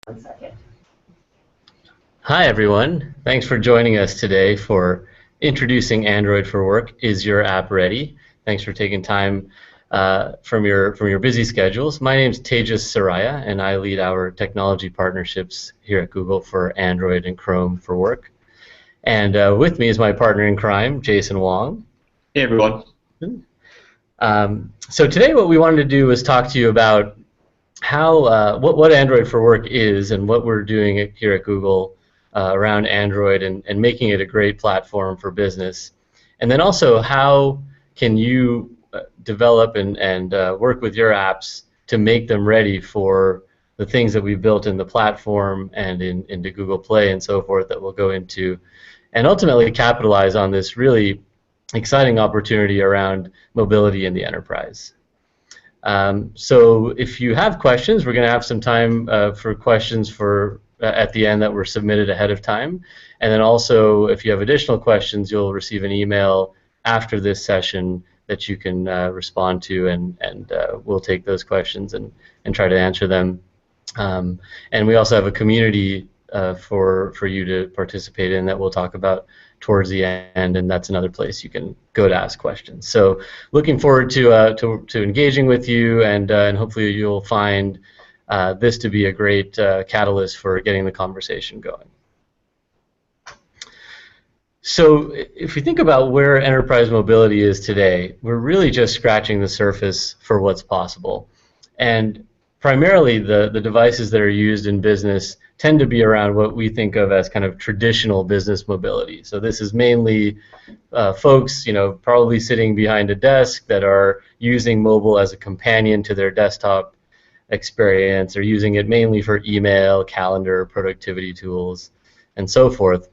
One second. Hi everyone, thanks for joining us today for introducing Android for Work. Is your app ready? Thanks for taking time from your busy schedules. My name is Tejas Saraya, and I lead our technology partnerships here at Google for Android and Chrome for Work. And with me is my partner in crime, Jason Wong. Hey everyone. So today what we wanted to do was talk to you about how what Android for Work is and what we're doing here at Google around Android and making it a great platform for business. And then also how can you develop and work with your apps to make them ready for the things that we've built in the platform and into Google Play and so forth that we'll go into, and ultimately capitalize on this really exciting opportunity around mobility in the enterprise. So if you have questions, we're going to have some time for questions at the end that were submitted ahead of time. And then also, if you have additional questions, you'll receive an email after this session that you can respond to, and we'll take those questions and try to answer them. And we also have a community for you to participate in that we'll talk about towards the end, and that's another place you can go to ask questions. So looking forward to engaging with you, and hopefully you'll find this to be a great catalyst for getting the conversation going. So if we think about where enterprise mobility is today, we're really just scratching the surface for what's possible. And primarily the devices that are used in business tend to be around what we think of as kind of traditional business mobility. So this is mainly folks, probably sitting behind a desk that are using mobile as a companion to their desktop experience, or using it mainly for email, calendar, productivity tools, and so forth.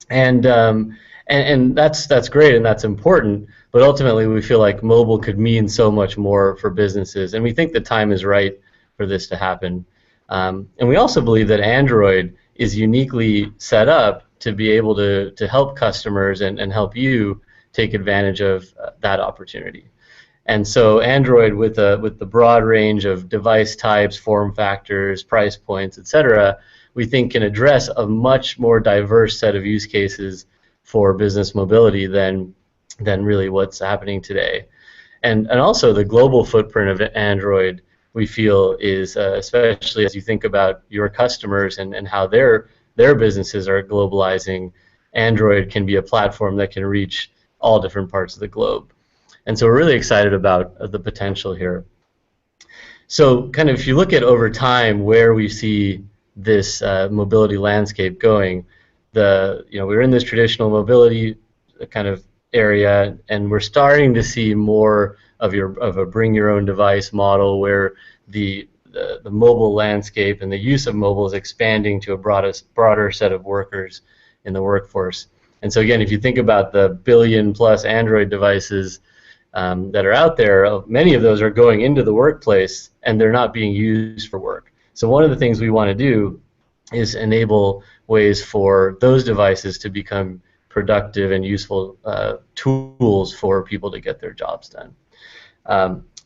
And that's great and that's important, but ultimately we feel like mobile could mean so much more for businesses, and we think the time is right for this to happen. And we also believe that Android is uniquely set up to be able to help customers and help you take advantage of that opportunity. And so Android, with the broad range of device types, form factors, price points, etc., we think can address a much more diverse set of use cases for business mobility than really what's happening today. And also the global footprint of Android, we feel, is especially as you think about your customers and how their businesses are globalizing, Android can be a platform that can reach all different parts of the globe. And so we're really excited about the potential here. So kind of if you look at over time where we see this mobility landscape going, we're in this traditional mobility kind of area, and we're starting to see more of a bring your own device model where the mobile landscape and the use of mobile is expanding to a broader set of workers in the workforce. And so again, if you think about the billion-plus Android devices that are out there, many of those are going into the workplace and they're not being used for work. So one of the things we want to do is enable ways for those devices to become productive and useful tools for people to get their jobs done.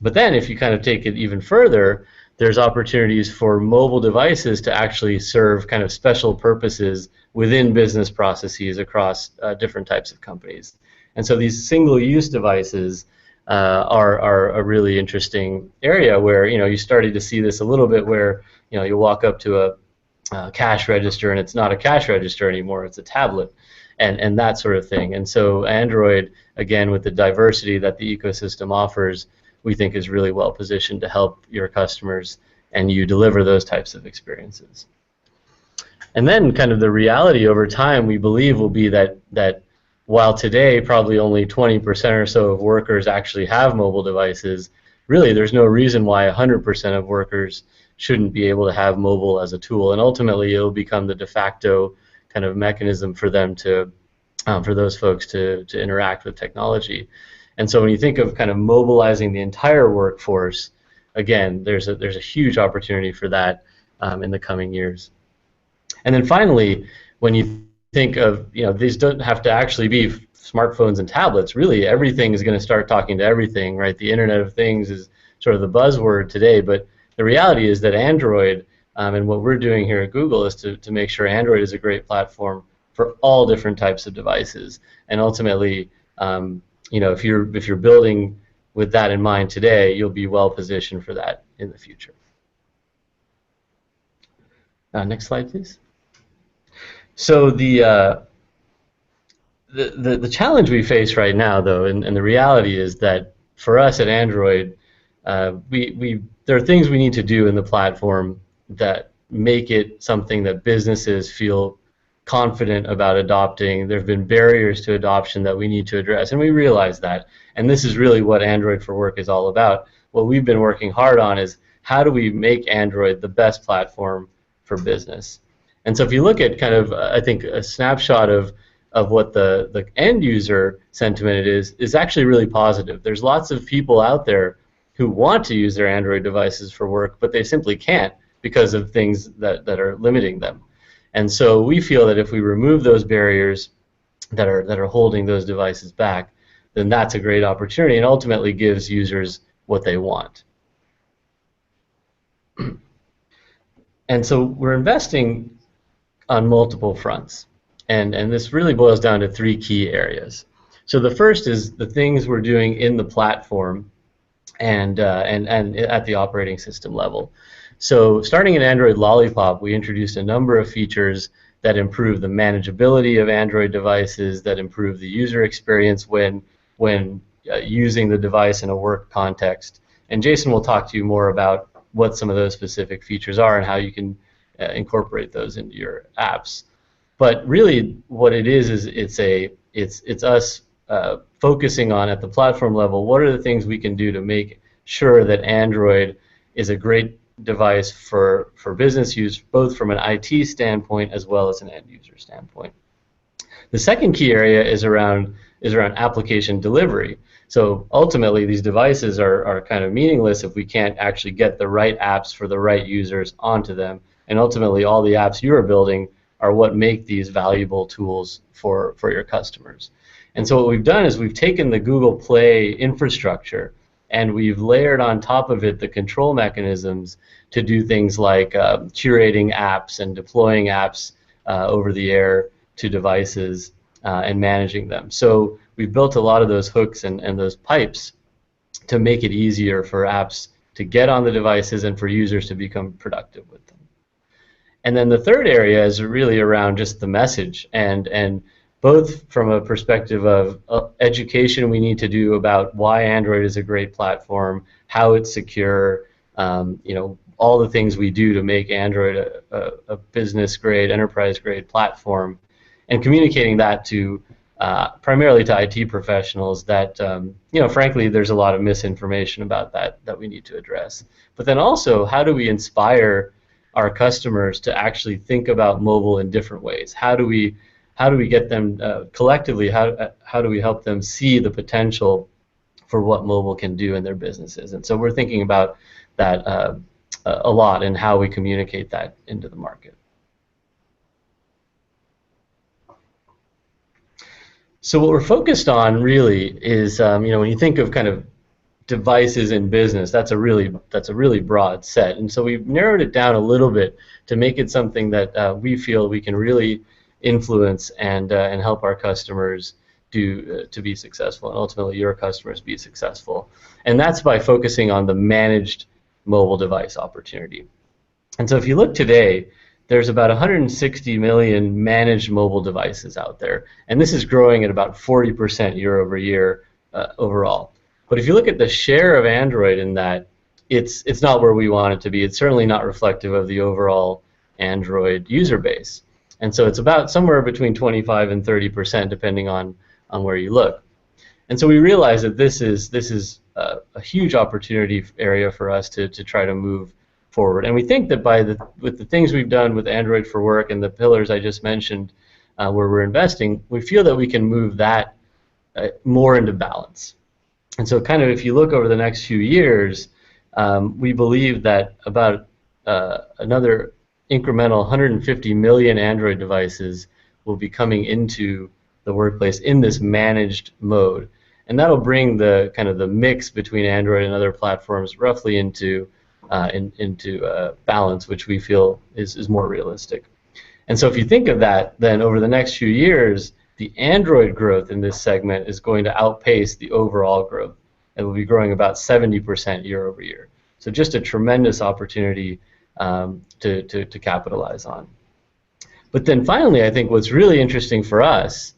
But then if you kind of take it even further, there's opportunities for mobile devices to actually serve kind of special purposes within business processes across different types of companies. And so these single-use devices are a really interesting area where you started to see this a little bit, where you walk up to a cash register and it's not a cash register anymore, it's a tablet, and that sort of thing. And so Android, again, with the diversity that the ecosystem offers, we think is really well positioned to help your customers and you deliver those types of experiences. And then kind of the reality over time, we believe, will be that while today probably only 20% or so of workers actually have mobile devices, really there's no reason why 100% of workers shouldn't be able to have mobile as a tool, and ultimately it'll become the de facto kind of mechanism for them for those folks to interact with technology. And so when you think of kind of mobilizing the entire workforce, again, there's a huge opportunity for that in the coming years. And then finally, when you think of, these don't have to actually be smartphones and tablets. Really, everything is going to start talking to everything, right? The Internet of Things is sort of the buzzword today, but the reality is that Android And what we're doing here at Google is to make sure Android is a great platform for all different types of devices. And ultimately, if you're building with that in mind today, you'll be well positioned for that in the future. Next slide, please. So the challenge we face right now, though, and the reality is that for us at Android, there are things we need to do in the platform that make it something that businesses feel confident about adopting. There have been barriers to adoption that we need to address, and we realize that. And this is really what Android for Work is all about. What we've been working hard on is how do we make Android the best platform for business. And so if you look at kind of, I think, a snapshot of what the end user sentiment is actually really positive. There's lots of people out there who want to use their Android devices for work, but they simply can't because of things that are limiting them. And so we feel that if we remove those barriers that are holding those devices back, then that's a great opportunity and ultimately gives users what they want. And so we're investing on multiple fronts. And this really boils down to three key areas. So the first is the things we're doing in the platform and at the operating system level. So starting in Android Lollipop, we introduced a number of features that improve the manageability of Android devices, that improve the user experience when using the device in a work context. And Jason will talk to you more about what some of those specific features are and how you can incorporate those into your apps. But really, what it is it's us focusing on at the platform level. What are the things we can do to make sure that Android is a great device for business use, both from an IT standpoint as well as an end user standpoint. The second key area is around application delivery. So ultimately, these devices are kind of meaningless if we can't actually get the right apps for the right users onto them. And ultimately, all the apps you are building are what make these valuable tools for your customers. And so what we've done is we've taken the Google Play infrastructure and we've layered on top of it the control mechanisms to do things like curating apps and deploying apps over the air to devices and managing them. So we've built a lot of those hooks and those pipes to make it easier for apps to get on the devices and for users to become productive with them. And then the third area is really around just the message, and both from a perspective of education we need to do about why Android is a great platform, how it's secure, all the things we do to make Android a business-grade, enterprise-grade platform, and communicating that to primarily to IT professionals that, frankly, there's a lot of misinformation about that we need to address. But then also, how do we inspire our customers to actually think about mobile in different ways? How do we get them collectively? How do we help them see the potential for what mobile can do in their businesses? And so we're thinking about that a lot and how we communicate that into the market. So what we're focused on really is, when you think of kind of devices in business, that's a really broad set, and so we've narrowed it down a little bit to make it something that we feel we can really influence and help our customers do to be successful, and ultimately your customers be successful. And that's by focusing on the managed mobile device opportunity. And so if you look today, there's about 160 million managed mobile devices out there, and this is growing at about 40% year over year overall. But if you look at the share of Android in that, it's not where we want it to be. It's certainly not reflective of the overall Android user base. And so it's about somewhere between 25 and 30%, depending on where you look. And so we realize that this is a huge opportunity area for us to try to move forward. And we think that with the things we've done with Android for Work and the pillars I just mentioned, where we're investing, we feel that we can move that more into balance. And so kind of if you look over the next few years, we believe that about another incremental 150 million Android devices will be coming into the workplace in this managed mode. And that'll bring the kind of the mix between Android and other platforms roughly into into balance, which we feel is more realistic. And so if you think of that, then over the next few years, the Android growth in this segment is going to outpace the overall growth. It will be growing about 70% year over year. So just a tremendous opportunity to capitalize on. But then finally, I think what's really interesting for us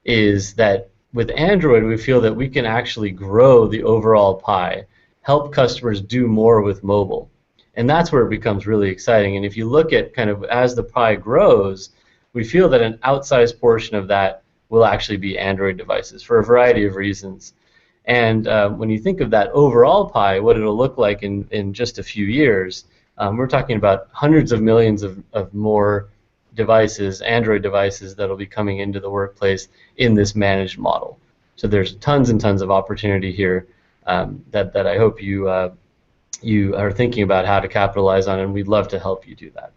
is that with Android, we feel that we can actually grow the overall pie, help customers do more with mobile. And that's where it becomes really exciting. And if you look at kind of as the pie grows, we feel that an outsized portion of that will actually be Android devices for a variety of reasons. And when you think of that overall pie, what it'll look like in just a few years, we're talking about hundreds of millions of more devices, Android devices, that'll be coming into the workplace in this managed model. So there's tons and tons of opportunity here that I hope you are thinking about how to capitalize on, and we'd love to help you do that.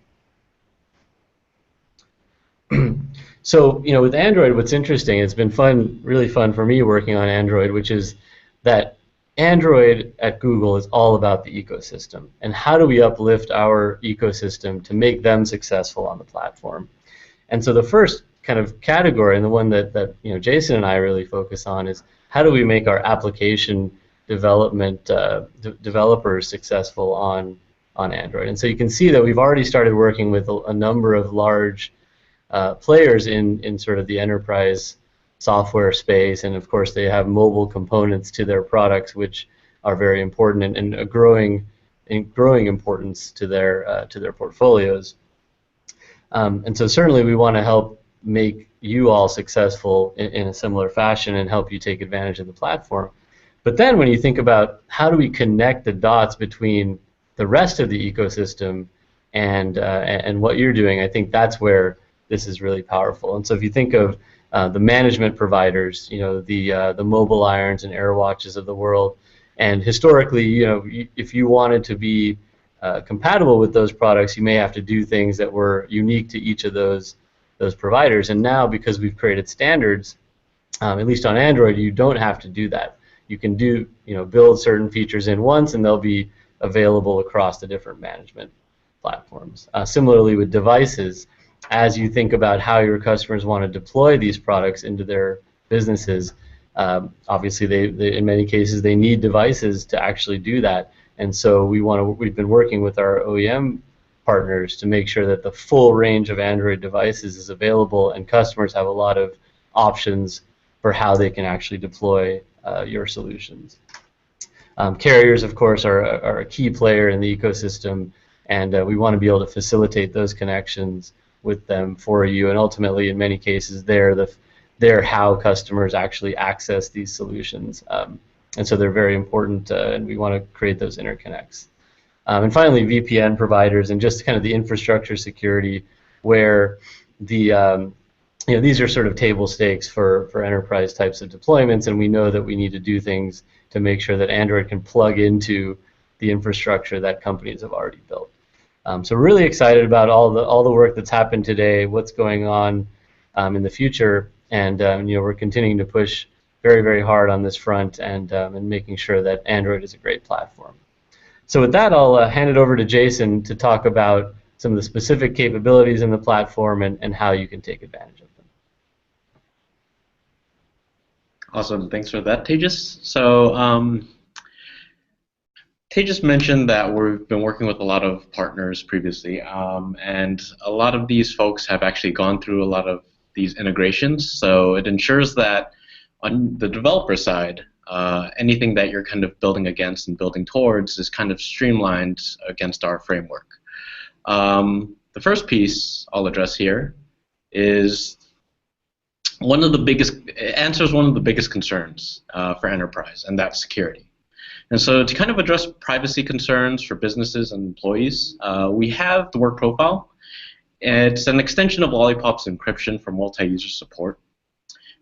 So, with Android, what's interesting, it's been fun, really fun for me working on Android, which is that Android at Google is all about the ecosystem. And how do we uplift our ecosystem to make them successful on the platform? And so the first kind of category, and the one that Jason and I really focus on, is how do we make our application development developers successful on Android. And so you can see that we've already started working with a number of large players in sort of the enterprise software space, and of course they have mobile components to their products, which are very important and a growing importance to their portfolios. And so certainly we want to help make you all successful in a similar fashion and help you take advantage of the platform. But then when you think about how do we connect the dots between the rest of the ecosystem and what you're doing, I think that's where this is really powerful. And so if you think of the management providers, the Mobile Irons and AirWatches of the world, and historically, if you wanted to be compatible with those products, you may have to do things that were unique to each of those providers. And now, because we've created standards, at least on Android, you don't have to do that. You can build certain features in once, and they'll be available across the different management platforms. Similarly with devices, as you think about how your customers want to deploy these products into their businesses, obviously in many cases they need devices to actually do that. And so we've been working with our OEM partners to make sure that the full range of Android devices is available, and customers have a lot of options for how they can actually deploy your solutions. Carriers, of course, are a key player in the ecosystem, and we want to be able to facilitate those connections with them for you, and ultimately, in many cases, they're how customers actually access these solutions, and so they're very important, and we want to create those interconnects. And finally, VPN providers and just kind of the infrastructure security, where these are sort of table stakes for enterprise types of deployments, and we know that we need to do things to make sure that Android can plug into the infrastructure that companies have already built. So we're really excited about all the work that's happened today, what's going on in the future, and we're continuing to push very, very hard on this front, and making sure that Android is a great platform. So with that, I'll hand it over to Jason to talk about some of the specific capabilities in the platform and how you can take advantage of them. Awesome, thanks for that, Tejas. So Tejas mentioned that we've been working with a lot of partners previously, and a lot of these folks have actually gone through a lot of these integrations, so it ensures that on the developer side, anything that you're kind of building against and building towards is kind of streamlined against our framework. The first piece I'll address here is answers one of the biggest concerns for enterprise, and that's security. And so to kind of address privacy concerns for businesses and employees, we have the work profile. It's an extension of Lollipop's encryption for multi-user support.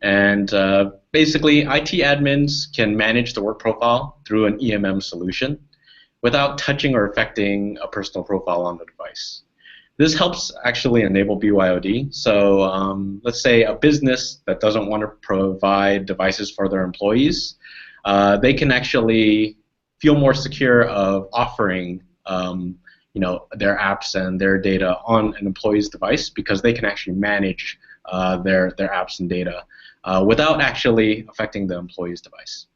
And basically, IT admins can manage the work profile through an EMM solution without touching or affecting a personal profile on the device. This helps actually enable BYOD. So let's say a business that doesn't want to provide devices for their employees, they can actually feel more secure of offering their apps and their data on an employee's device, because they can actually manage their apps and data without actually affecting the employee's device.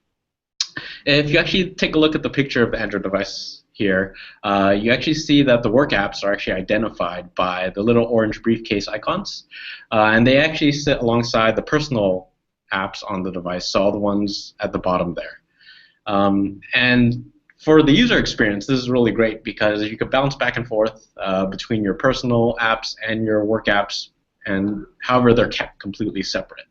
If you actually take a look at the picture of the Android device here, you actually see that the work apps are actually identified by the little orange briefcase icons, and they actually sit alongside the personal apps on the device, so all the ones at the bottom there. And for the user experience, this is really great because you can bounce back and forth between your personal apps and your work apps, and however they're kept completely separate.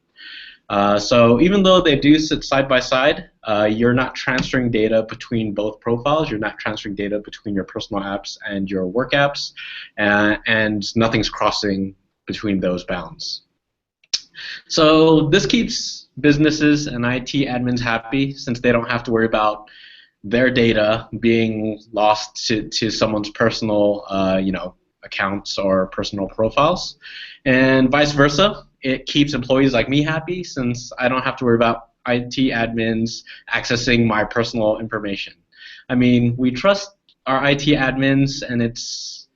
So even though they do sit side by side, you're not transferring data between both profiles. You're not transferring data between your personal apps and your work apps, and nothing's crossing between those bounds. So this keeps businesses and IT admins happy, since they don't have to worry about their data being lost to someone's personal accounts or personal profiles, and vice versa. It keeps employees like me happy, since I don't have to worry about IT admins accessing my personal information. I mean, we trust our IT admins, and it's,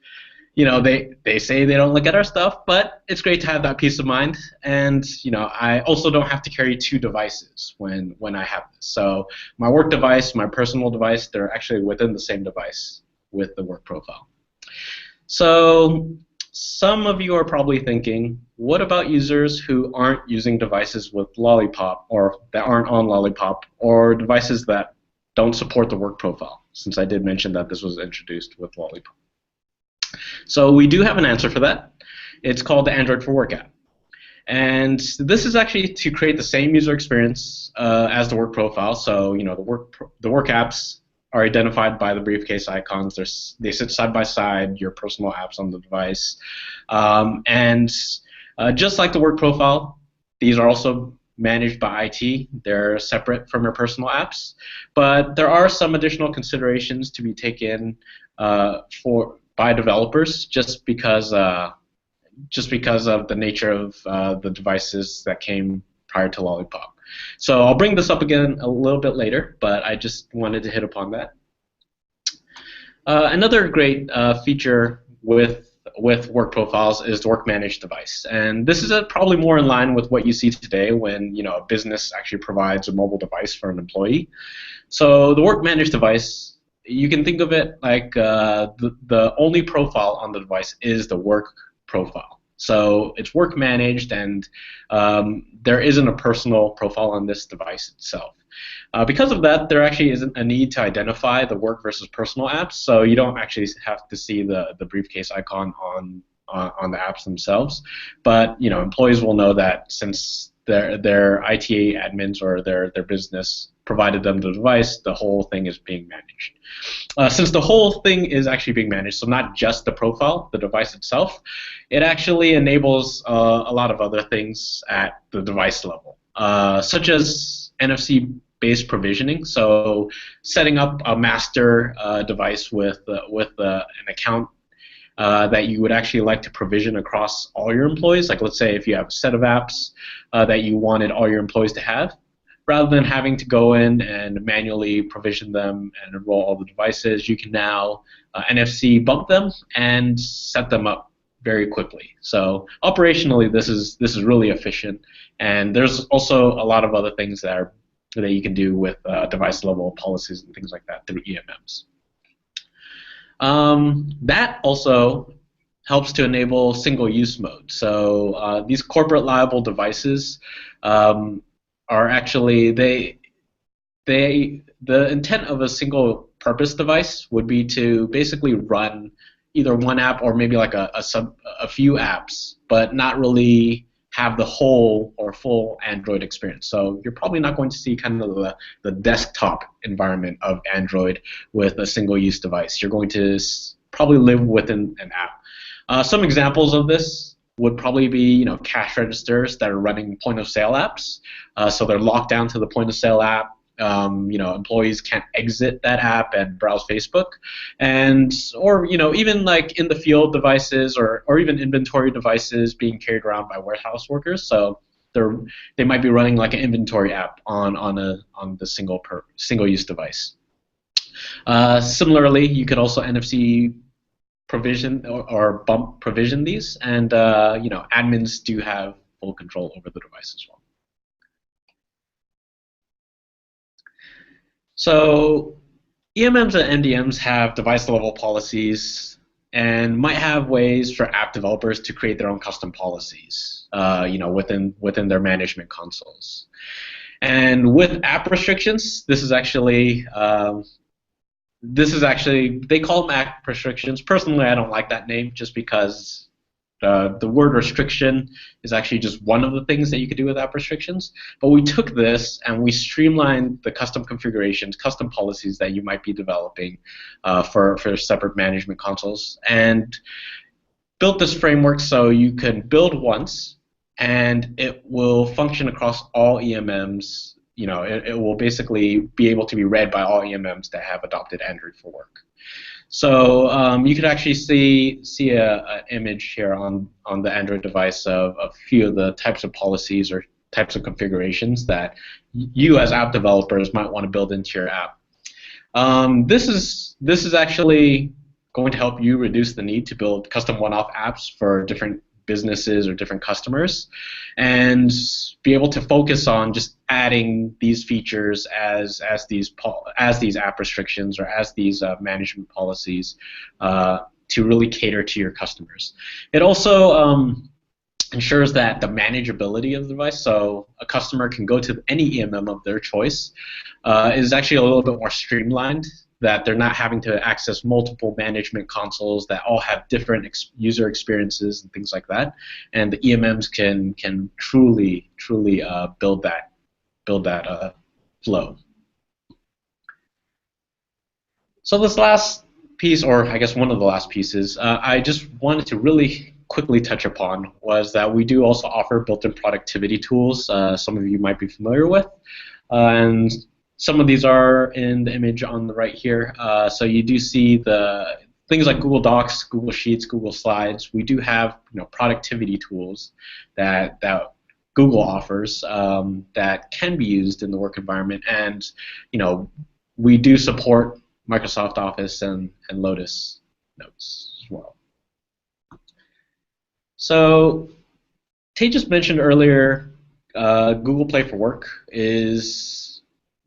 they say they don't look at our stuff, but it's great to have that peace of mind. And I also don't have to carry two devices when I have this. So my work device, my personal device, they're actually within the same device with the work profile. So some of you are probably thinking, what about users who aren't using devices with Lollipop, or that aren't on Lollipop, or devices that don't support the work profile, since I did mention that this was introduced with Lollipop? So we do have an answer for that. It's called the Android for Work app. And this is actually to create the same user experience as the work profile. So the work apps are identified by the briefcase icons. They sit side by side, your personal apps on the device. And just like the work profile, these are also managed by IT. They're separate from your personal apps. But there are some additional considerations to be taken by developers, just because of the nature of the devices that came prior to Lollipop. So I'll bring this up again a little bit later, but I just wanted to hit upon that. Another great feature with work profiles is the work managed device, and this is probably more in line with what you see today when a business actually provides a mobile device for an employee. So the work managed device, you can think of it like the only profile on the device is the work profile. So it's work managed, and there isn't a personal profile on this device itself. Because of that, there actually isn't a need to identify the work versus personal apps, so you don't actually have to see the briefcase icon on the apps themselves. But employees will know that since their IT admins or their business provided them the device, the whole thing is being managed. Since the whole thing is actually being managed, so not just the profile, the device itself, it actually enables a lot of other things at the device level, such as NFC-based provisioning. So setting up a master device with an account that you would actually like to provision across all your employees. Like, let's say if you have a set of apps that you wanted all your employees to have, rather than having to go in and manually provision them and enroll all the devices, you can now NFC bump them and set them up very quickly. So operationally, this is really efficient, and there's also a lot of other things that you can do with device level policies and things like that through EMMs. That also helps to enable single-use mode. So these corporate liable devices are actually the intent of a single-purpose device would be to basically run either one app or maybe like a few apps, but not really have the whole or full Android experience. So you're probably not going to see kind of the desktop environment of Android with a single-use device. You're going to probably live within an app. Some examples of this would probably be cash registers that are running point-of-sale apps. So they're locked down to the point-of-sale app. Employees can't exit that app and browse Facebook, or even like in the field devices or even inventory devices being carried around by warehouse workers. So they might be running like an inventory app on the single-use device. Similarly, you could also NFC provision or bump provision these, and admins do have full control over the device as well. So EMMs and NDMs have device level policies and might have ways for app developers to create their own custom policies, within their management consoles. And with app restrictions, this is actually they call them app restrictions. Personally, I don't like that name just because the word restriction is actually just one of the things that you could do with app restrictions. But we took this and we streamlined the custom configurations, custom policies that you might be developing for separate management consoles, and built this framework so you can build once and it will function across all EMMs. It will basically be able to be read by all EMMs that have adopted Android for work. So you could actually see an image here on the Android device of a few of the types of policies or types of configurations that you as app developers might want to build into your app. This is actually going to help you reduce the need to build custom one-off apps for different businesses or different customers, and be able to focus on just adding these features as these app restrictions or as these management policies to really cater to your customers. It also ensures that the manageability of the device, so a customer can go to any EMM of their choice, is actually a little bit more streamlined, that they're not having to access multiple management consoles that all have different user experiences and things like that, and the EMMs can truly build that flow. So this last piece, or I guess one of the last pieces, I just wanted to really quickly touch upon was that we do also offer built-in productivity tools. Some of you might be familiar with, and some of these are in the image on the right here. So you do see the things like Google Docs, Google Sheets, Google Slides. We do have productivity tools that Google offers that can be used in the work environment, and we do support Microsoft Office and Lotus Notes as well. So Tejas mentioned earlier, Google Play for Work is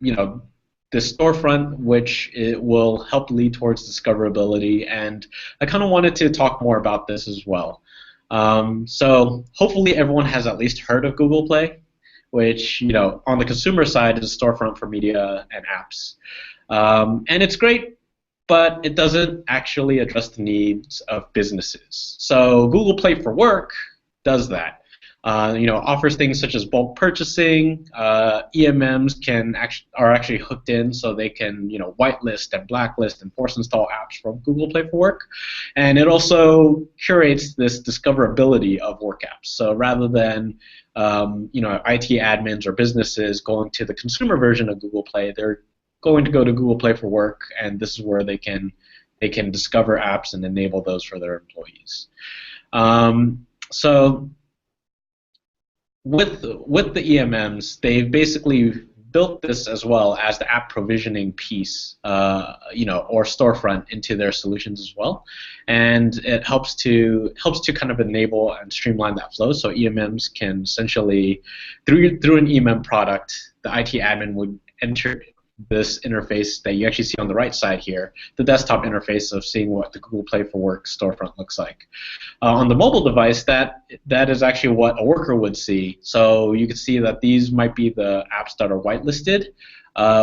the storefront, which it will help lead towards discoverability, and I kind of wanted to talk more about this as well. So hopefully everyone has at least heard of Google Play, which on the consumer side is a storefront for media and apps, and it's great, but it doesn't actually address the needs of businesses. So Google Play for Work does that. Offers things such as bulk purchasing. EMMs are actually hooked in, so they can whitelist and blacklist and force install apps from Google Play for Work, and it also curates this discoverability of work apps. So rather than IT admins or businesses going to the consumer version of Google Play, they're going to go to Google Play for Work, and this is where they can discover apps and enable those for their employees. So with the EMMs, they've basically built this as well as the app provisioning piece, or storefront into their solutions as well, and it helps to kind of enable and streamline that flow. So EMMs can essentially, through an EMM product, the IT admin would enter this interface that you actually see on the right side here, the desktop interface of seeing what the Google Play for Work storefront looks like. On the mobile device, that is actually what a worker would see. So you can see that these might be the apps that are whitelisted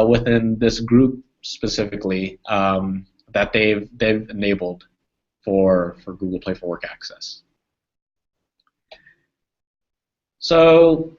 within this group specifically that they've enabled for Google Play for Work access. So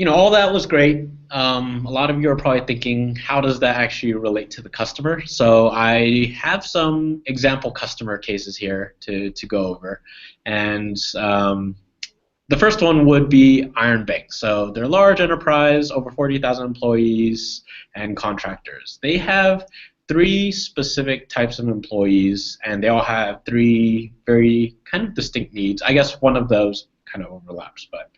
all that was great. A lot of you are probably thinking, how does that actually relate to the customer? So I have some example customer cases here to go over. And the first one would be Iron Bank. So they're a large enterprise, over 40,000 employees and contractors. They have 3 specific types of employees, and they all have 3 very kind of distinct needs. I guess one of those kind of overlaps. But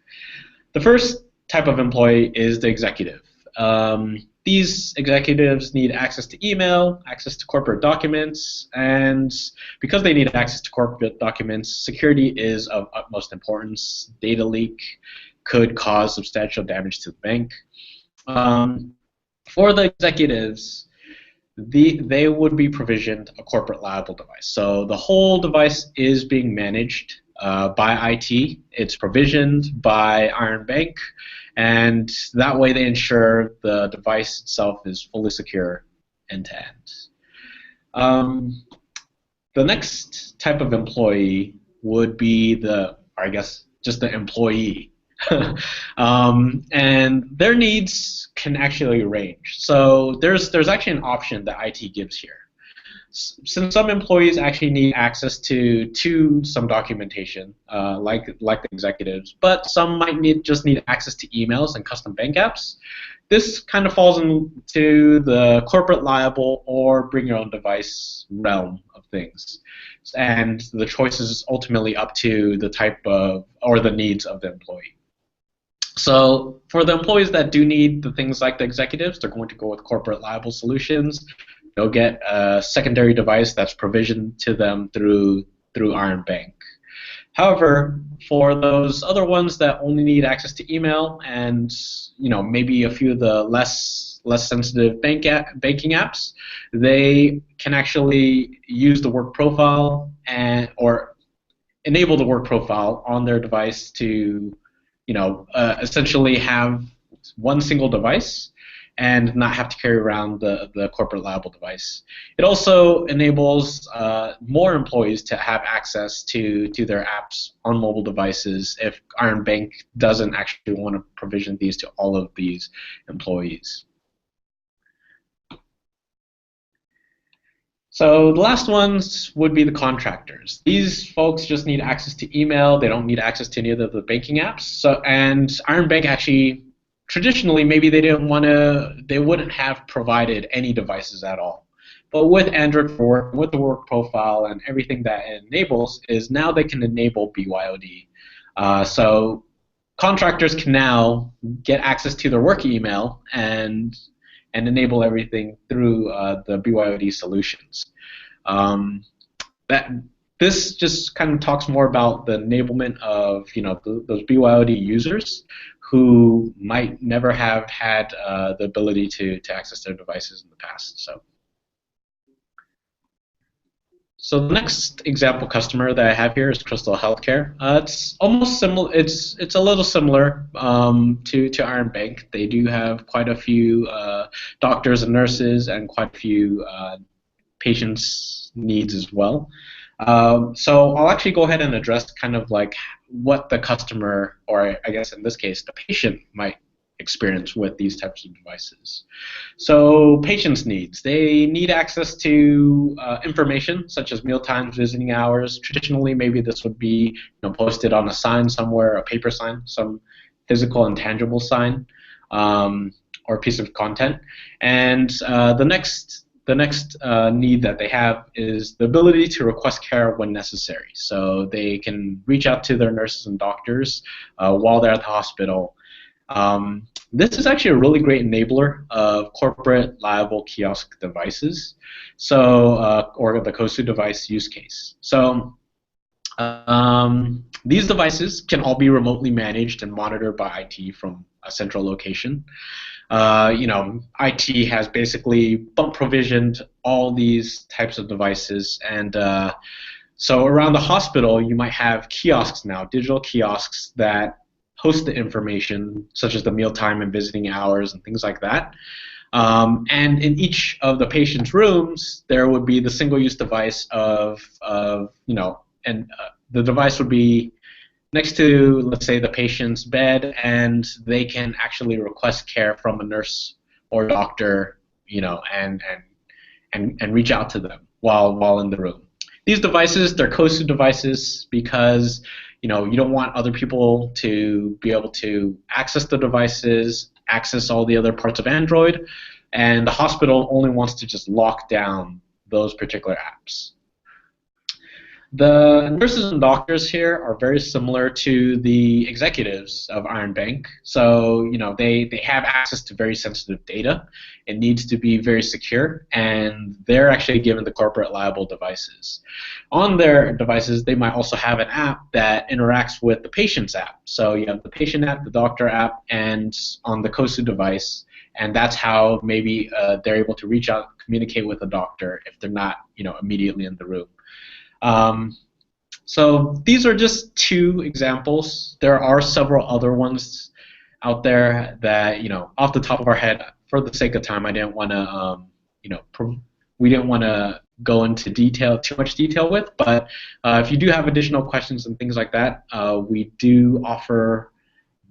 the first type of employee is the executive. The these executives need access to email, access to corporate documents, and because they need access to corporate documents, security is of utmost importance. Data leak could cause substantial damage to the bank. For the executives, they would be provisioned a corporate liable device. So the whole device is being managed by IT. It's provisioned by Iron Bank, and that way they ensure the device itself is fully secure end to end. The next type of employee would be just the employee. And their needs can actually range. So there's actually an option that IT gives here. Since some employees actually need access to some documentation, like the executives, but some might just need access to emails and custom bank apps. This kind of falls into the corporate liable or bring your own device realm of things. And the choice is ultimately up to the type of or the needs of the employee. So for the employees that do need the things like the executives, they're going to go with corporate liable solutions. They'll get a secondary device that's provisioned to them through Iron Bank. However, for those other ones that only need access to email and maybe a few of the less sensitive banking apps, they can actually use the work profile or enable the work profile on their device to essentially have one single device and not have to carry around the corporate liable device. It also enables more employees to have access to their apps on mobile devices if Iron Bank doesn't actually want to provision these to all of these employees. So the last ones would be the contractors. These folks just need access to email. They don't need access to any of the banking apps. And Iron Bank actually, traditionally, maybe they wouldn't have provided any devices at all. But with Android 4, with the work profile and everything that it enables, is now they can enable BYOD. So contractors can now get access to their work email and enable everything through the BYOD solutions. This just kind of talks more about the enablement of those BYOD users who might never have had the ability to access their devices in the past. So the next example customer that I have here is Crystal Healthcare. It's almost similar. It's a little similar to Iron Bank. They do have quite a few doctors and nurses and quite a few patients' needs as well. So I'll actually go ahead and address kind of like what the customer, or I guess in this case the patient, might experience with these types of devices. So patients' needs. They need access to information such as meal times, visiting hours. Traditionally, maybe this would be posted on a sign somewhere, a paper sign, some physical and tangible sign, or piece of content. And the next need that they have is the ability to request care when necessary. So they can reach out to their nurses and doctors while they're at the hospital. This is actually a really great enabler of corporate liable kiosk devices, or the KOSU device use case. So these devices can all be remotely managed and monitored by IT from a central location. IT has basically bump provisioned all these types of devices, and so around the hospital you might have kiosks now, digital kiosks that host the information, such as the mealtime and visiting hours and things like that. And in each of the patient's rooms, there would be the single-use device and the device would be next to, let's say, the patient's bed, and they can actually request care from a nurse or doctor, and reach out to them while in the room. These devices, they're KOSU devices because you don't want other people to be able to access the devices, access all the other parts of Android, and the hospital only wants to just lock down those particular apps. The nurses and doctors here are very similar to the executives of Iron Bank. So, they have access to very sensitive data. It needs to be very secure, and they're actually given the corporate liable devices. On their devices, they might also have an app that interacts with the patient's app. So you have the patient app, the doctor app, and on the COSU device, and that's how maybe they're able to reach out, communicate with a doctor if they're not, immediately in the room. Um, so these are just two examples. There are several other ones out there that, off the top of our head, for the sake of time, I didn't want to, we didn't want to go into too much detail with. But if you do have additional questions and things like that, we do offer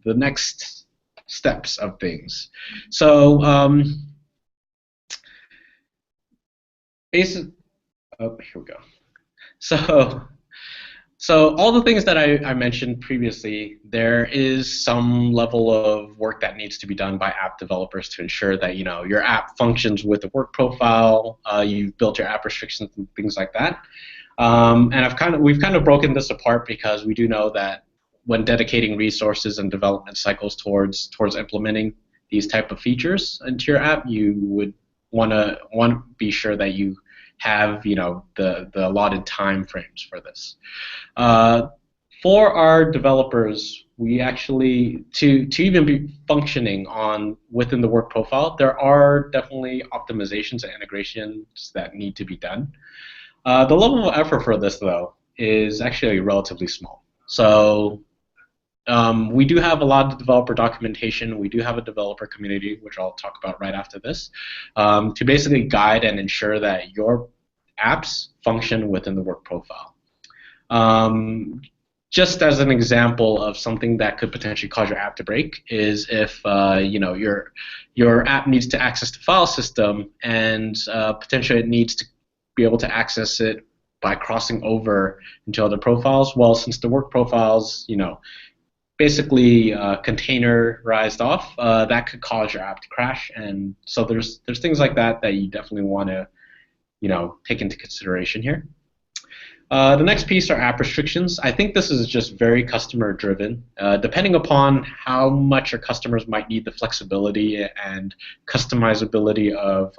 the next steps of things. So, here we go. So all the things that I mentioned previously, there is some level of work that needs to be done by app developers to ensure that your app functions with the work profile. You've built your app restrictions and things like that. And we've kind of broken this apart because we do know that when dedicating resources and development cycles towards implementing these type of features into your app, you would want to be sure that you have the allotted time frames for this. For our developers, we actually to even be functioning within the work profile, there are definitely optimizations and integrations that need to be done. The level of effort for this, though, is actually relatively small. So we do have a lot of developer documentation. We do have a developer community, which I'll talk about right after this, to basically guide and ensure that your apps function within the work profile. Just as an example of something that could potentially cause your app to break is if your app needs to access the file system and potentially it needs to be able to access it by crossing over into other profiles. Well, since the work profiles, basically containerized off, that could cause your app to crash. And so there's things like that that you definitely want to take into consideration here. The next piece are app restrictions. I think this is just very customer driven. Depending upon how much your customers might need the flexibility and customizability of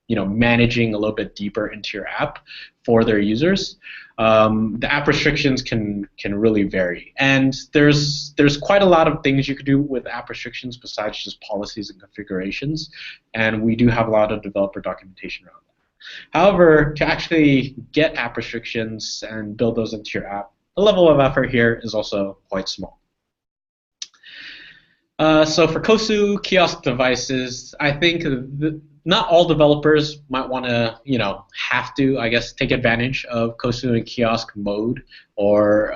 managing a little bit deeper into your app for their users, the app restrictions can really vary. And there's quite a lot of things you could do with app restrictions besides just policies and configurations, and we do have a lot of developer documentation around that. However, to actually get app restrictions and build those into your app, the level of effort here is also quite small. So for COSU kiosk devices, I think not all developers might want to, have to, I guess, take advantage of COSU and kiosk mode or,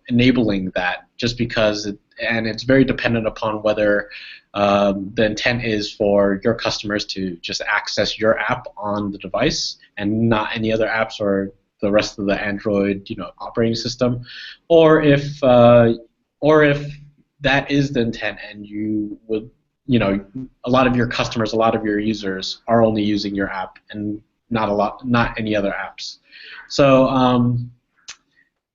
enabling that just because, it's very dependent upon whether the intent is for your customers to just access your app on the device and not any other apps or the rest of the Android, operating system, or if that is the intent and you would, a lot of your customers, a lot of your users are only using your app and not any other apps. So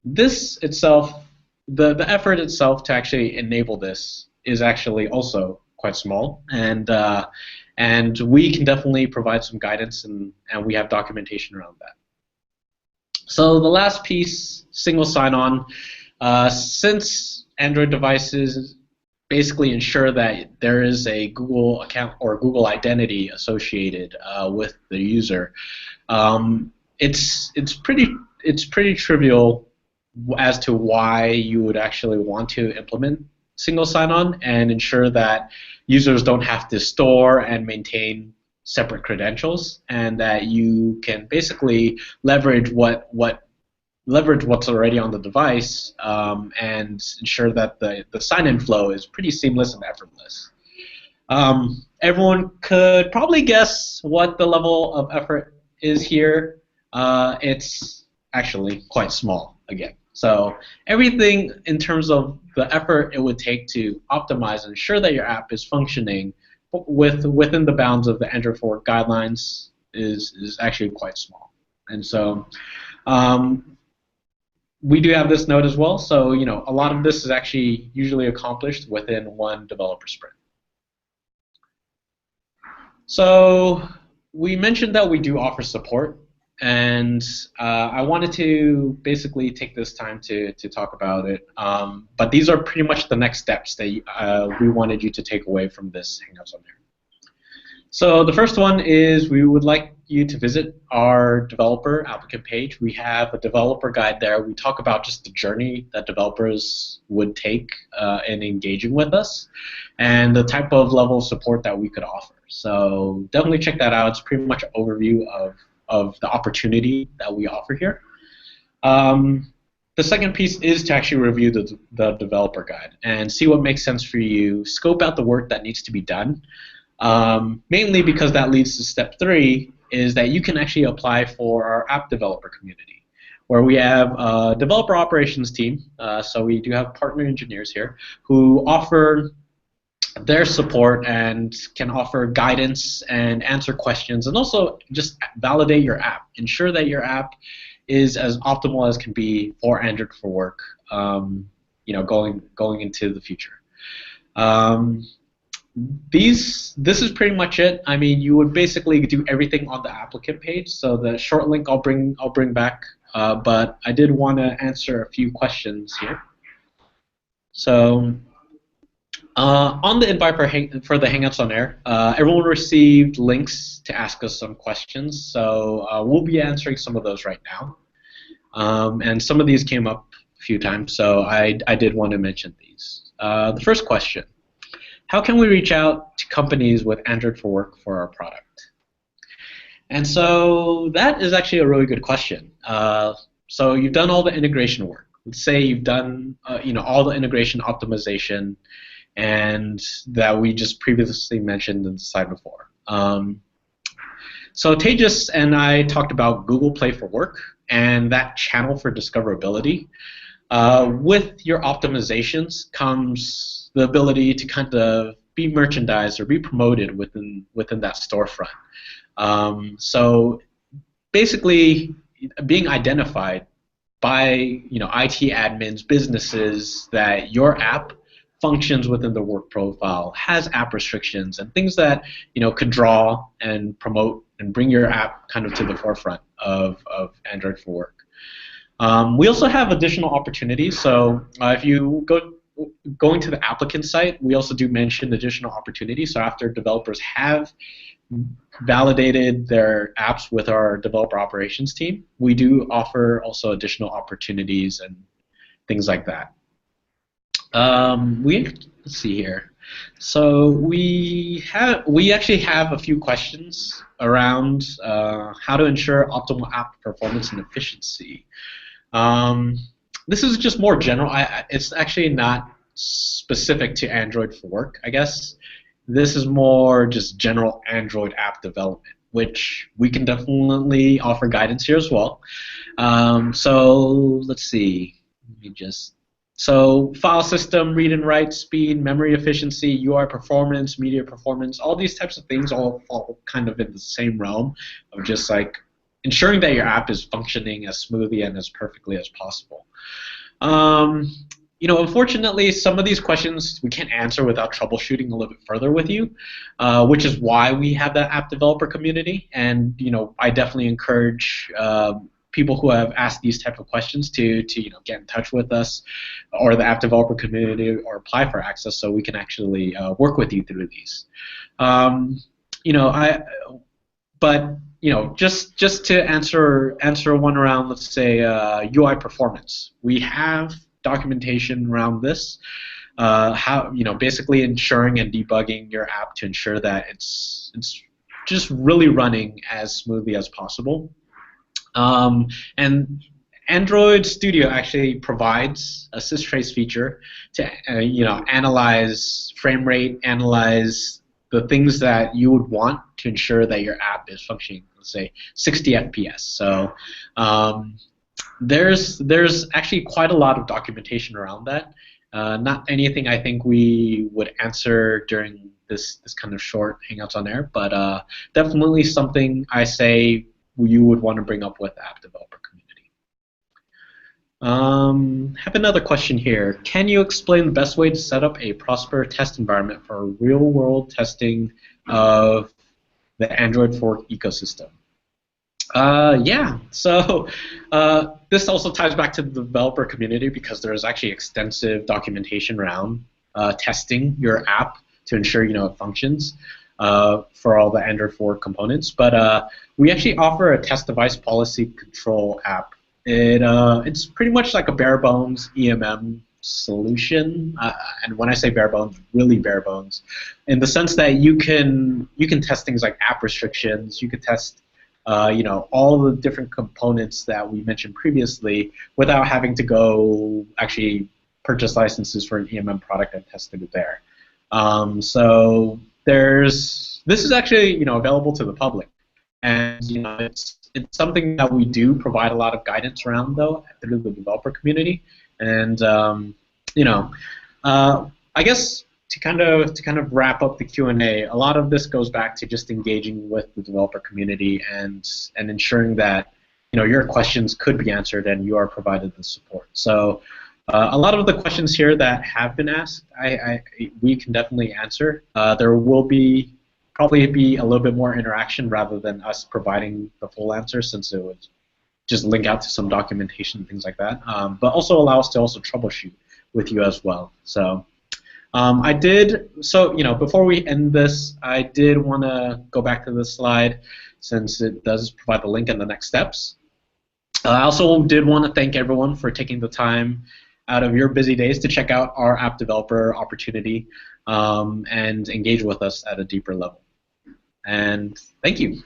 this itself, the effort itself to actually enable this is actually also quite small, and we can definitely provide some guidance, and we have documentation around that. So the last piece, single sign-on, since Android devices basically ensure that there is a Google account or Google identity associated with the user, it's pretty trivial as to why you would actually want to implement single sign-on and ensure that users don't have to store and maintain separate credentials, and that you can basically leverage what's already on the device and ensure that the sign-in flow is pretty seamless and effortless. Everyone could probably guess what the level of effort is here. It's actually quite small again. So everything in terms of the effort it would take to optimize and ensure that your app is functioning within the bounds of the Android 4 guidelines is actually quite small. And so we do have this node as well. So, a lot of this is actually usually accomplished within one developer sprint. So we mentioned that we do offer support, and I wanted to basically take this time to talk about it. But these are pretty much the next steps that we wanted you to take away from this Hangouts on Air. So the first one is we would like you to visit our developer applicant page. We have a developer guide there. We talk about just the journey that developers would take in engaging with us and the type of level of support that we could offer. So definitely check that out. It's pretty much an overview of the opportunity that we offer here. The second piece is to actually review the developer guide and see what makes sense for you, scope out the work that needs to be done. Mainly because that leads to step 3, is that you can actually apply for our app developer community, where we have a developer operations team. So we do have partner engineers here who offer their support and can offer guidance and answer questions, and also just validate your app, ensure that your app is as optimal as can be for Android for work, going into the future. This is pretty much it. I mean, you would basically do everything on the applicant page. So the short link I'll bring back, but I did want to answer a few questions here. So on the invite for the Hangouts on Air, everyone received links to ask us some questions. So we'll be answering some of those right now, and some of these came up a few times. So I did want to mention these. The first question. How can we reach out to companies with Android for Work for our product? And so that is actually a really good question. So you've done all the integration work. Let's say you've done all the integration optimization and that we just previously mentioned in the slide before. So Tejas and I talked about Google Play for Work and that channel for discoverability. With your optimizations comes the ability to kind of be merchandised or be promoted within that storefront. So basically, being identified by IT admins, businesses, that your app functions within the work profile, has app restrictions, and things that could draw and promote and bring your app kind of to the forefront of Android for Work. We also have additional opportunities. So if you going to the applicant site, we also do mention additional opportunities. So after developers have validated their apps with our developer operations team, we do offer also additional opportunities and things like that. Let's see here. So we actually have a few questions around how to ensure optimal app performance and efficiency. This is just more general. It's actually not specific to Android for Work, I guess. This is more just general Android app development, which we can definitely offer guidance here as well. So let's see. So file system, read and write speed, memory efficiency, UI performance, media performance, all these types of things all fall kind of in the same realm of just like ensuring that your app is functioning as smoothly and as perfectly as possible. Unfortunately, some of these questions we can't answer without troubleshooting a little bit further with you, which is why we have that app developer community. And I definitely encourage people who have asked these type of questions to get in touch with us or the app developer community or apply for access so we can actually work with you through these. Just to answer one around, let's say UI performance, we have documentation around this. How basically ensuring and debugging your app to ensure that it's just really running as smoothly as possible. And Android Studio actually provides a systrace feature to analyze frame rate, analyze the things that you would want to ensure that your app is functioning, let's say 60 FPS. So there's actually quite a lot of documentation around that. Not anything I think we would answer during this kind of short Hangouts on Air, but definitely something I say you would want to bring up with the app developer community. Have another question here. Can you explain the best way to set up a Prosper test environment for real-world testing of the Android fork ecosystem? Yeah. So this also ties back to the developer community because there's actually extensive documentation around testing your app to ensure it functions for all the Android fork components. But we actually offer a test device policy control app. It's pretty much like a bare bones EMM solution, and when I say bare bones, really bare bones, in the sense that you can test things like app restrictions, you could test all the different components that we mentioned previously without having to go actually purchase licenses for an EMM product and test it there. So this is actually available to the public, and it's something that we do provide a lot of guidance around though through the developer community, and you know I guess to kind of wrap up the Q&A, a lot of this goes back to just engaging with the developer community and ensuring that your questions could be answered and you are provided the support. So a lot of the questions here that have been asked, we can definitely answer. There will probably be a little bit more interaction rather than us providing the full answer, since it would just link out to some documentation and things like that. But also allow us to also troubleshoot with you as well. So. Before we end this, I did want to go back to this slide since it does provide the link in the next steps. I also did want to thank everyone for taking the time out of your busy days to check out our app developer opportunity and engage with us at a deeper level. And thank you.